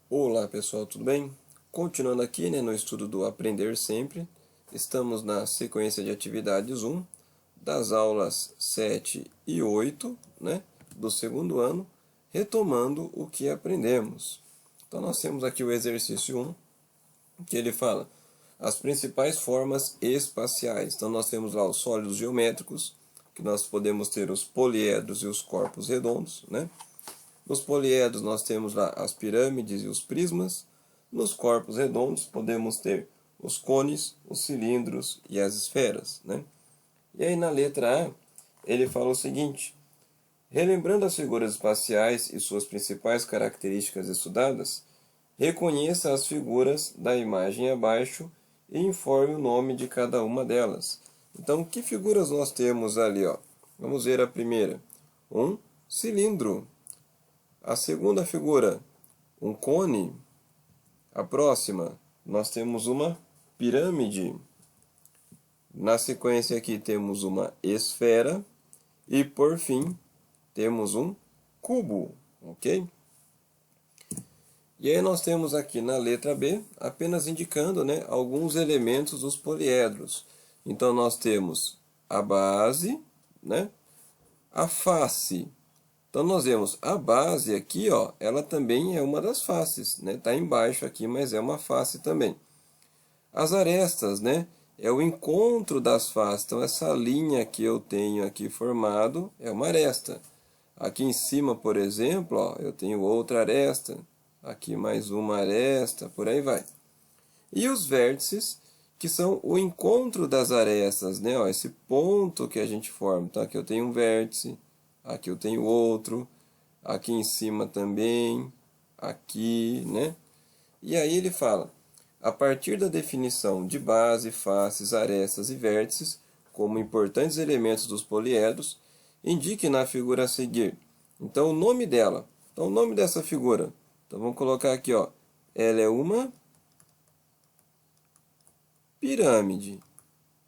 Olá pessoal, tudo bem? Continuando aqui, no estudo do Aprender Sempre, estamos na sequência de atividades 1 das aulas 7 e 8, do segundo ano, retomando o que aprendemos. Então nós temos aqui o exercício 1, que ele fala as principais formas espaciais. Então nós temos lá os sólidos geométricos, que nós podemos ter os poliedros e os corpos redondos, Nos poliedros nós temos lá as pirâmides e os prismas. Nos corpos redondos podemos ter os cones, os cilindros e as esferas, E aí na letra A ele fala o seguinte: relembrando as figuras espaciais e suas principais características estudadas, reconheça as figuras da imagem abaixo e informe o nome de cada uma delas. Então, que figuras nós temos ali, ó? Vamos ver a primeira. Um cilindro. A segunda figura, um cone. A próxima, nós temos uma pirâmide. Na sequência aqui temos uma esfera. E por fim, temos um cubo, ok? E aí nós temos aqui na letra B, apenas indicando alguns elementos dos poliedros. Então nós temos a base, a face. Então nós vemos a base aqui, ó, ela também é uma das faces, Tá embaixo aqui, mas é uma face também. As arestas, é o encontro das faces. Então essa linha que eu tenho aqui formado é uma aresta. Aqui em cima, por exemplo, ó, eu tenho outra aresta. Aqui mais uma aresta, por aí vai. E os vértices, que são o encontro das arestas, Ó, esse ponto que a gente forma. Então aqui eu tenho um vértice. Aqui eu tenho outro, aqui em cima também, aqui, E aí ele fala, a partir da definição de base, faces, arestas e vértices, como importantes elementos dos poliedros, indique na figura a seguir. Então o nome dela, então o nome dessa figura, então vamos colocar aqui, ó, ela é uma pirâmide,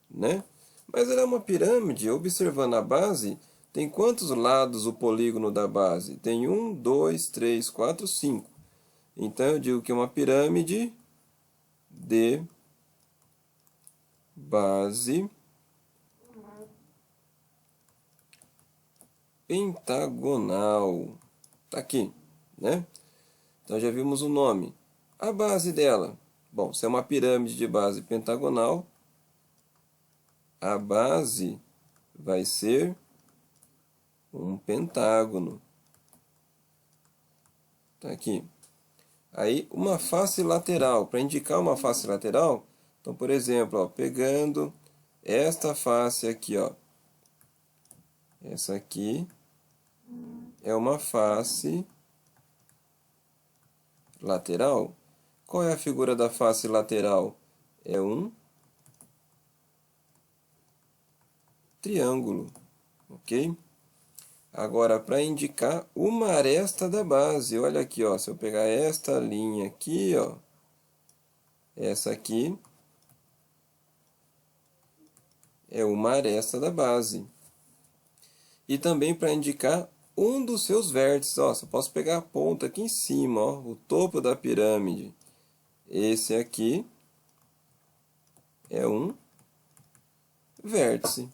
Mas ela é uma pirâmide, observando a base. Tem quantos lados o polígono da base? Tem 1, 2, 3, 4, 5. Então eu digo que é uma pirâmide de base pentagonal. Tá aqui, Então já vimos o nome. A base dela. Bom, se é uma pirâmide de base pentagonal, a base vai ser um pentágono. Tá aqui. Aí, uma face lateral. Para indicar uma face lateral, então, por exemplo, ó, pegando esta face aqui, ó. Essa aqui é uma face lateral. Qual é a figura da face lateral? É um triângulo, ok? Agora, para indicar uma aresta da base, olha aqui, ó, se eu pegar esta linha aqui, ó, essa aqui é uma aresta da base. E também para indicar um dos seus vértices, ó, eu posso pegar a ponta aqui em cima, ó, o topo da pirâmide. Esse aqui é um vértice.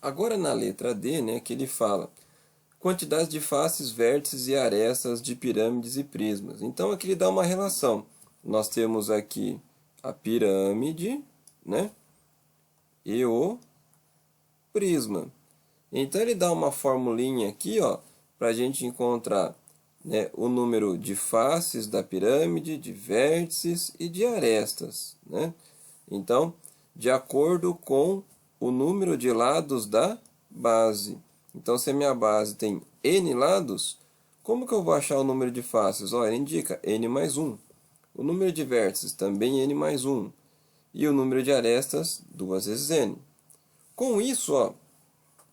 Agora na letra D, que ele fala quantidade de faces, vértices e arestas de pirâmides e prismas. Então aqui ele dá uma relação. Nós temos aqui a pirâmide, e o prisma. Então ele dá uma formulinha aqui, ó, para a gente encontrar o número de faces da pirâmide, de vértices e de arestas, Então, de acordo com o número de lados da base. Então, se a minha base tem n lados, como que eu vou achar o número de faces? Ó, ele indica n mais 1. O número de vértices também n mais 1. E o número de arestas, 2 vezes n. Com isso, ó,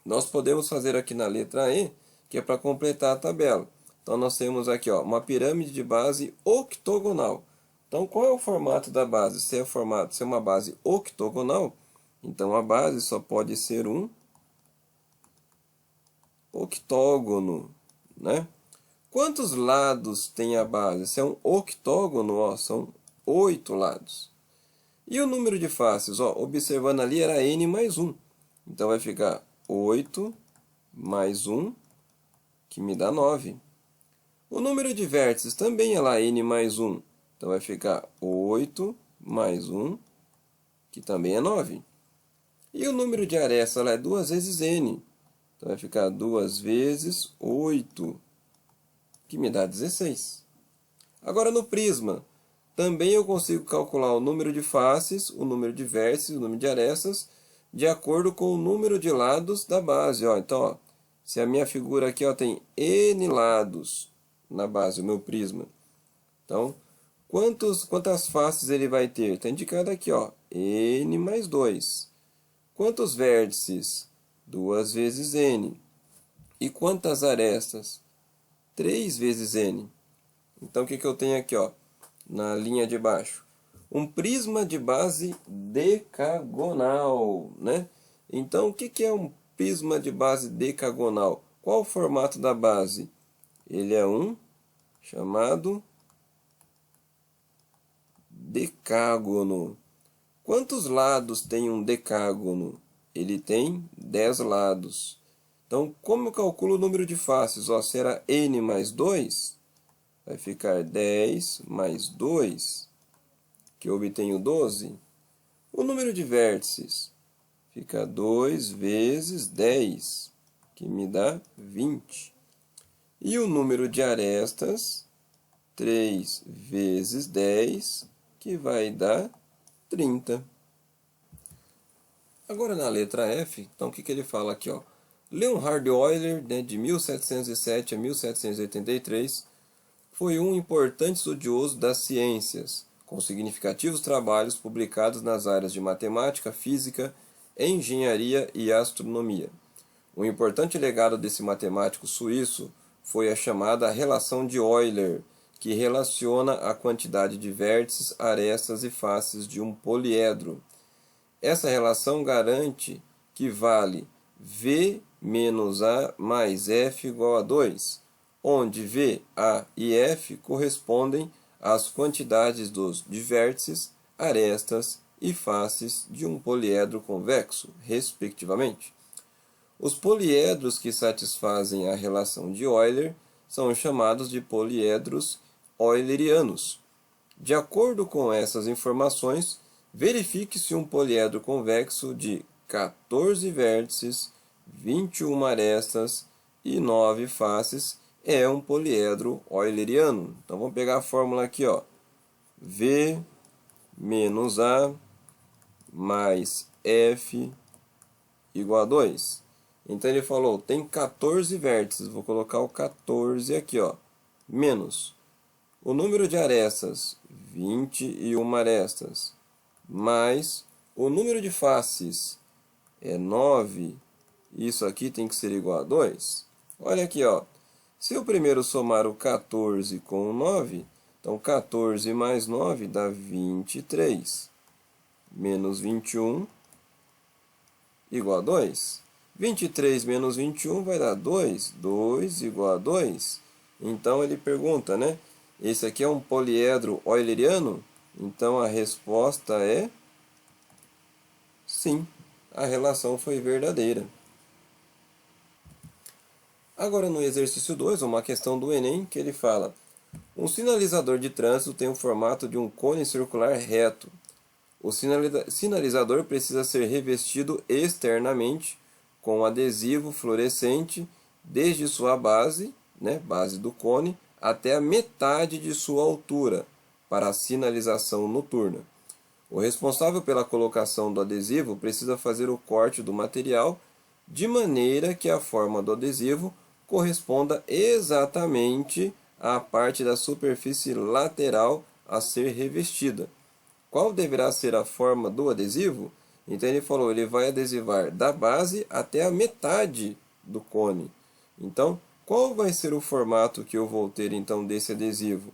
nós podemos fazer aqui na letra E, que é para completar a tabela. Então, nós temos aqui, ó, uma pirâmide de base octogonal. Então, qual é o formato da base? Se é uma base octogonal, então a base só pode ser um octógono, Quantos lados tem a base? Se é um octógono, ó, são 8 lados. E o número de faces? Ó, observando ali era n mais 1. Então vai ficar 8 mais 1, que me dá 9. O número de vértices também é lá n mais 1. Então vai ficar 8 mais 1, que também é 9. E o número de arestas lá é 2 vezes n. Então vai ficar 2 vezes 8, que me dá 16. Agora no prisma, também eu consigo calcular o número de faces, o número de vértices, o número de arestas, de acordo com o número de lados da base. Ó, então, ó, se a minha figura aqui ó, tem n lados na base, o meu prisma. Então, quantas faces ele vai ter? Está indicado aqui, ó, n mais 2. Quantos vértices? 2 vezes n. E quantas arestas? 3 vezes n. Então, o que eu tenho aqui, ó, na linha de baixo? Um prisma de base decagonal, né? Então, o que é um prisma de base decagonal? Qual o formato da base? Ele é um chamado decágono. Quantos lados tem um decágono? Ele tem 10 lados. Então, como eu calculo o número de faces? Ó, será n mais 2? Vai ficar 10 mais 2, que eu obtenho 12. O número de vértices fica 2 vezes 10, que me dá 20. E o número de arestas, 3 vezes 10, que vai dar 30. Agora na letra F, então o que ele fala aqui? Ó? Leonhard Euler, né, de 1707 a 1783, foi um importante estudioso das ciências, com significativos trabalhos publicados nas áreas de matemática, física, engenharia e astronomia. Um importante legado desse matemático suíço foi a chamada relação de Euler, que relaciona a quantidade de vértices, arestas e faces de um poliedro. Essa relação garante que vale V menos A mais F igual a 2, onde V, A e F correspondem às quantidades de vértices, arestas e faces de um poliedro convexo, respectivamente. Os poliedros que satisfazem a relação de Euler são chamados de poliedros eulerianos. De acordo com essas informações, verifique se um poliedro convexo de 14 vértices, 21 arestas e 9 faces é um poliedro euleriano. Então vamos pegar a fórmula aqui, ó. V menos A mais F igual a 2. Então ele falou, tem 14 vértices, vou colocar o 14 aqui, ó, menos o número de arestas, 21 arestas, mais o número de faces, é 9, isso aqui tem que ser igual a 2. Olha aqui, ó, se eu primeiro somar o 14 com o 9, então 14 mais 9 dá 23, menos 21 igual a 2. 23 menos 21 vai dar 2. 2 igual a 2. Então ele pergunta, né? Esse aqui é um poliedro euleriano? Então a resposta é sim. A relação foi verdadeira. Agora no exercício 2, uma questão do Enem, que ele fala: um sinalizador de trânsito tem o formato de um cone circular reto. O sinalizador precisa ser revestido externamente com adesivo fluorescente desde sua base, né, base do cone, até a metade de sua altura, para a sinalização noturna. O responsável pela colocação do adesivo precisa fazer o corte do material de maneira que a forma do adesivo corresponda exatamente à parte da superfície lateral a ser revestida. Qual deverá ser a forma do adesivo? Então ele falou, ele vai adesivar da base até a metade do cone. Então, qual vai ser o formato que eu vou ter então desse adesivo?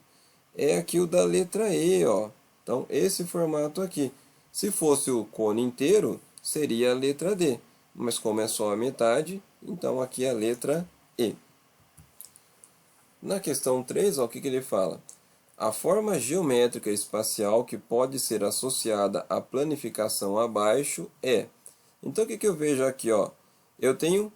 É aqui o da letra E, ó. Então, esse formato aqui. Se fosse o cone inteiro, seria a letra D. Mas como é só a metade, então aqui é a letra E. Na questão 3, ó, o que ele fala? A forma geométrica espacial que pode ser associada à planificação abaixo é... Então, o que eu vejo aqui? Ó? Eu tenho,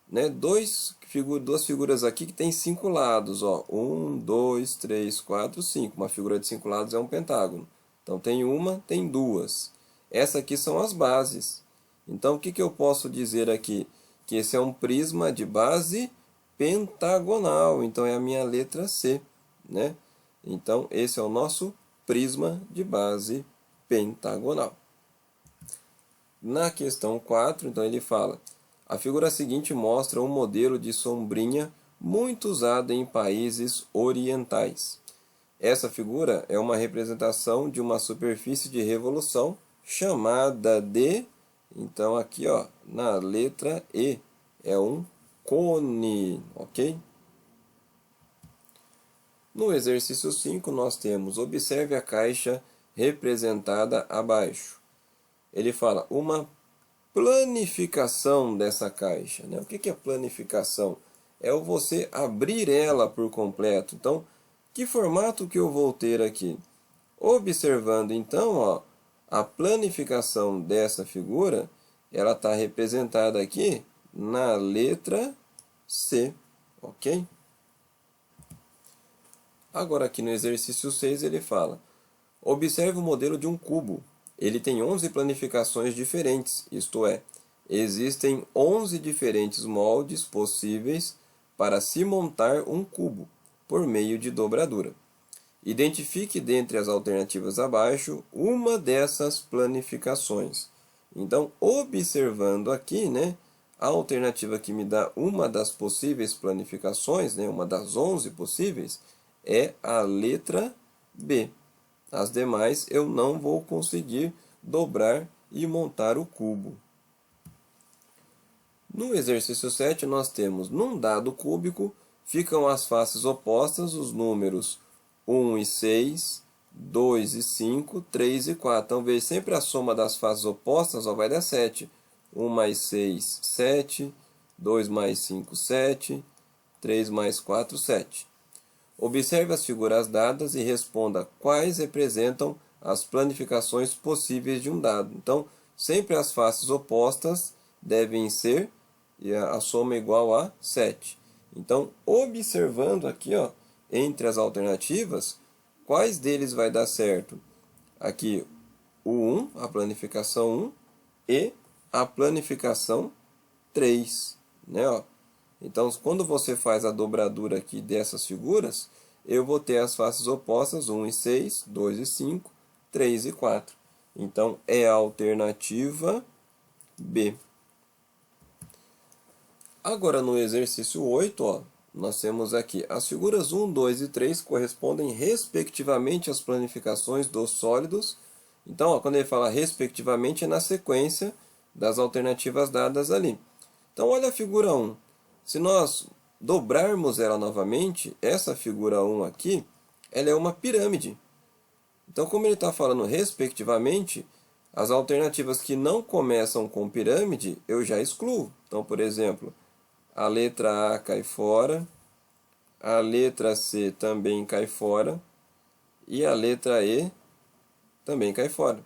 né, duas figuras aqui que tem 5 lados. Ó. 1, 2, 3, 4, 5. Uma figura de 5 lados é um pentágono. Então, tem uma, tem duas. Essas aqui são as bases. Então, o que eu posso dizer aqui? Que esse é um prisma de base pentagonal. Então, é a minha letra C, né? Então, esse é o nosso prisma de base pentagonal. Na questão 4, então ele fala: a figura seguinte mostra um modelo de sombrinha muito usado em países orientais. Essa figura é uma representação de uma superfície de revolução chamada de... Então, aqui, ó, na letra E, é um cone, ok? No exercício 5, nós temos: observe a caixa representada abaixo. Ele fala uma planificação dessa caixa, né? O que é planificação? É você abrir ela por completo. Então, que formato que eu vou ter aqui? Observando, então, ó, a planificação dessa figura, ela está representada aqui na letra C, ok? Agora, aqui no exercício 6, ele fala: observe o modelo de um cubo. Ele tem 11 planificações diferentes, isto é, existem 11 diferentes moldes possíveis para se montar um cubo, por meio de dobradura. Identifique dentre as alternativas abaixo uma dessas planificações. Então, observando aqui, né, a alternativa que me dá uma das possíveis planificações, né, uma das 11 possíveis, é a letra B. As demais eu não vou conseguir dobrar e montar o cubo. No exercício 7, nós temos: num dado cúbico, ficam as faces opostas os números 1 e 6, 2 e 5, 3 e 4. Então, veja, sempre a soma das faces opostas, ó, vai dar 7. 1 mais 6, 7. 2 mais 5, 7. 3 mais 4, 7. Observe as figuras dadas e responda quais representam as planificações possíveis de um dado. Então, sempre as faces opostas devem ser, e a soma é igual a 7. Então, observando aqui, ó, entre as alternativas, quais deles vai dar certo? Aqui, o 1, a planificação 1, e a planificação 3, né, ó. Então, quando você faz a dobradura aqui dessas figuras, eu vou ter as faces opostas 1 e 6, 2 e 5, 3 e 4. Então, é a alternativa B. Agora, no exercício 8, ó, nós temos aqui as figuras 1, 2 e 3 correspondem respectivamente às planificações dos sólidos. Então, ó, quando ele fala respectivamente, é na sequência das alternativas dadas ali. Então, olha a figura 1. Se nós dobrarmos ela novamente, essa figura 1 aqui, ela é uma pirâmide. Então, como ele está falando respectivamente, as alternativas que não começam com pirâmide, eu já excluo. Então, por exemplo, a letra A cai fora, a letra C também cai fora, e a letra E também cai fora.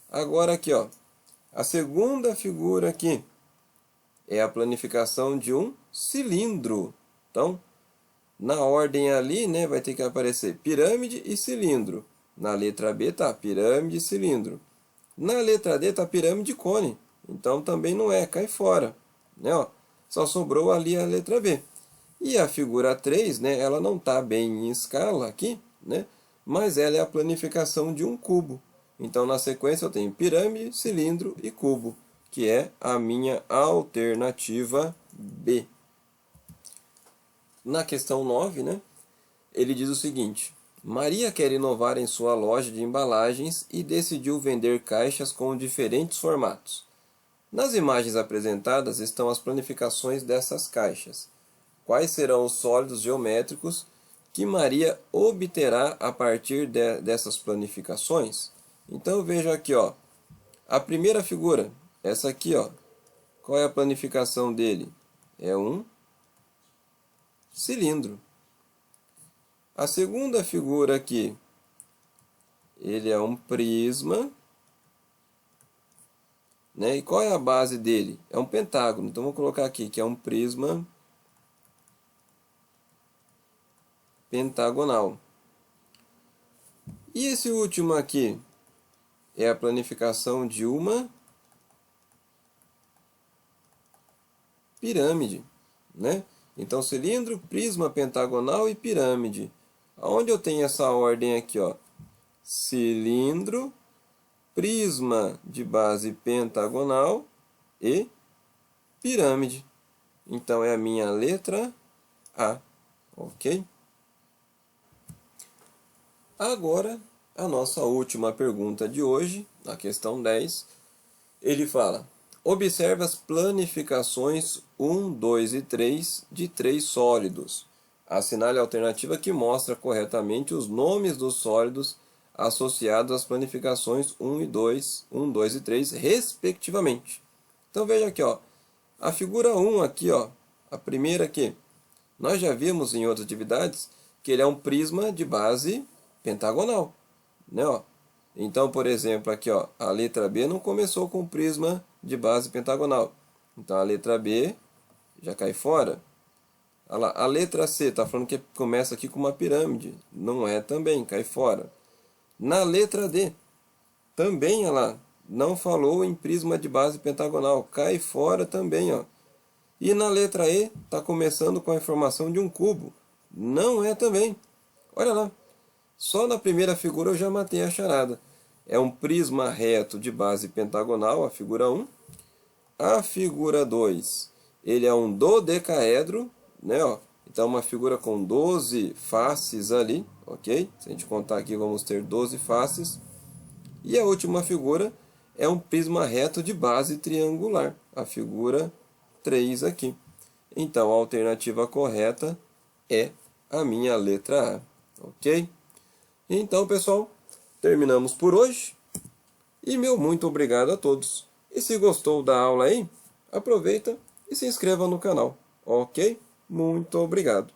Agora aqui, ó, a segunda figura aqui é a planificação de um cilindro. Então, na ordem ali, né, vai ter que aparecer pirâmide e cilindro. Na letra B está pirâmide e cilindro. Na letra D está pirâmide e cone. Então, também não é, cai fora. Né, ó. Só sobrou ali a letra B. E a figura 3, né, ela não está bem em escala aqui, né, mas ela é a planificação de um cubo. Então, na sequência, eu tenho pirâmide, cilindro e cubo, que é a minha alternativa B. Na questão 9, né, ele diz o seguinte: Maria quer inovar em sua loja de embalagens e decidiu vender caixas com diferentes formatos. Nas imagens apresentadas estão as planificações dessas caixas. Quais serão os sólidos geométricos que Maria obterá a partir dessas planificações? Então eu vejo aqui, ó, a primeira figura, essa aqui, ó, qual é a planificação dele? É um cilindro. A segunda figura aqui, ele é um prisma, né? E qual é a base dele? É um pentágono. Então, vamos colocar aqui que é um prisma pentagonal. E esse último aqui é a planificação de uma pirâmide, né? Então, cilindro, prisma pentagonal e pirâmide. Aonde eu tenho essa ordem aqui, ó? Cilindro, prisma de base pentagonal e pirâmide. Então, é a minha letra A, ok? Agora, a nossa última pergunta de hoje, na questão 10, ele fala: observe as planificações 1, 2 e 3 de 3 sólidos. Assinale a alternativa que mostra corretamente os nomes dos sólidos associados às planificações 1 e 2, 1, 2 e 3, respectivamente. Então veja aqui, ó, a figura 1 aqui, ó, a primeira aqui, nós já vimos em outras atividades que ele é um prisma de base pentagonal, né, ó. Então, por exemplo, aqui, ó, a letra B não começou com prisma de base pentagonal. Então, a letra B já cai fora. Olha lá, a letra C está falando que começa aqui com uma pirâmide. Não é também, cai fora. Na letra D, também, olha lá, não falou em prisma de base pentagonal. Cai fora também, ó. E na letra E, está começando com a informação de um cubo. Não é também. Olha lá. Só na primeira figura eu já matei a charada. É um prisma reto de base pentagonal, a figura 1. A figura 2, ele é um dodecaedro, né, ó. Então, uma figura com 12 faces ali, ok? Se a gente contar aqui, vamos ter 12 faces. E a última figura é um prisma reto de base triangular, a figura 3 aqui. Então, a alternativa correta é a minha letra A, ok? Então, pessoal, terminamos por hoje. E meu muito obrigado a todos. E se gostou da aula aí, aproveita e se inscreva no canal, ok? Muito obrigado.